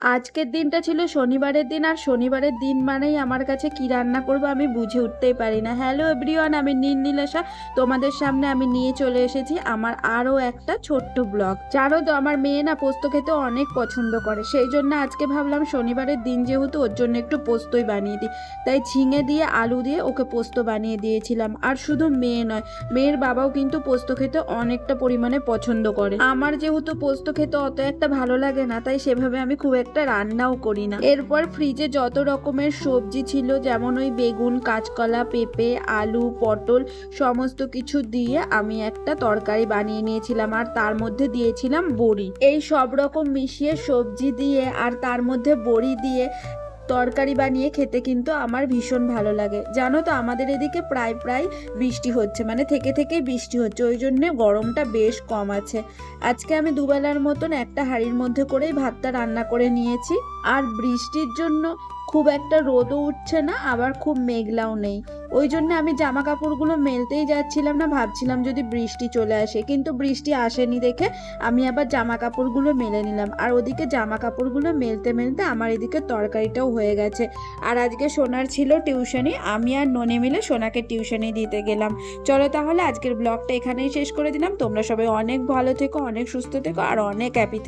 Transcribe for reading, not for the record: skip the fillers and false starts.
আজকের দিনটা ছিল শনিবারের দিন, আর শনিবারের দিন মানেই আমার কাছে কি রান্না করব আমি বুঝে উঠতেই পারি না। হ্যালো এভরিওয়ান, আমি নীলাশা। তোমাদের সামনে আমি নিয়ে চলে এসেছি আমার আরও একটা ছোট্ট ব্লগ। জানো তো আমার মেয়ে না পোস্ত খেতে অনেক পছন্দ করে, সেই জন্য আজকে ভাবলাম শনিবারের দিন যেহেতু ওর জন্য একটু পোস্তই বানিয়ে দিই। তাই ঝিঙে দিয়ে আলু দিয়ে ওকে পোস্ত বানিয়ে দিয়েছিলাম। আর শুধু মেয়ে নয়, মেয়ের বাবাও কিন্তু পোস্ত খেতে অনেকটা পরিমাণে পছন্দ করে। আমার যেহেতু পোস্ত খেতে অত একটা ভালো লাগে না, তাই সেভাবে আমি খুব একটা রান্নাও করি না। এরপর ফ্রিজে যত রকমের সবজি ছিল, যেমন ওই বেগুন, কাঁচকলা, পেঁপে, আলু, পটল, সমস্ত কিছু দিয়ে আমি একটা তরকারি বানিয়ে নিয়েছিলাম। আর তার মধ্যে দিয়েছিলাম বড়ি। এই সব রকম মিশিয়ে সবজি দিয়ে আর তার মধ্যে বড়ি দিয়ে তরকারি বানিয়ে খেতে কিন্তু আমার ভীষণ ভালো লাগে। জানো তো আমাদের এদিকে প্রায় প্রায় বৃষ্টি হচ্ছে, মানে থেকে থেকেই বৃষ্টি হচ্ছে, ওই জন্যে গরমটা বেশ কম আছে। আজকে আমি দুবেলার মতন একটা হাঁড়ির মধ্যে করেই ভাতটা রান্না করে নিয়েছি। আর বৃষ্টির জন্য খুব একটা রোদও উঠছে না, আবার খুব মেঘলাও নেই। ওই জন্য আমি জামা কাপড়গুলো মেলতেই যাচ্ছিলাম না, ভাবছিলাম যদি বৃষ্টি চলে আসে, কিন্তু বৃষ্টি আসেনি দেখে আমি আবার জামা কাপড়গুলো মেলে নিলাম। আর ওদিকে জামা কাপড়গুলো মেলতে মেলতে আমার এদিকে তরকারিটাও হয়ে গেছে। আর আজকে সোনার ছিল টিউশনি, আমি আর ননি মিলে সোনাকে টিউশনি দিতে গেলাম। চলো তাহলে আজকের ব্লগটা এখানেই শেষ করে দিলাম। তোমরা সবাই অনেক ভালো থেকো, অনেক সুস্থ থেকো, আর অনেক হ্যাপি থেকো।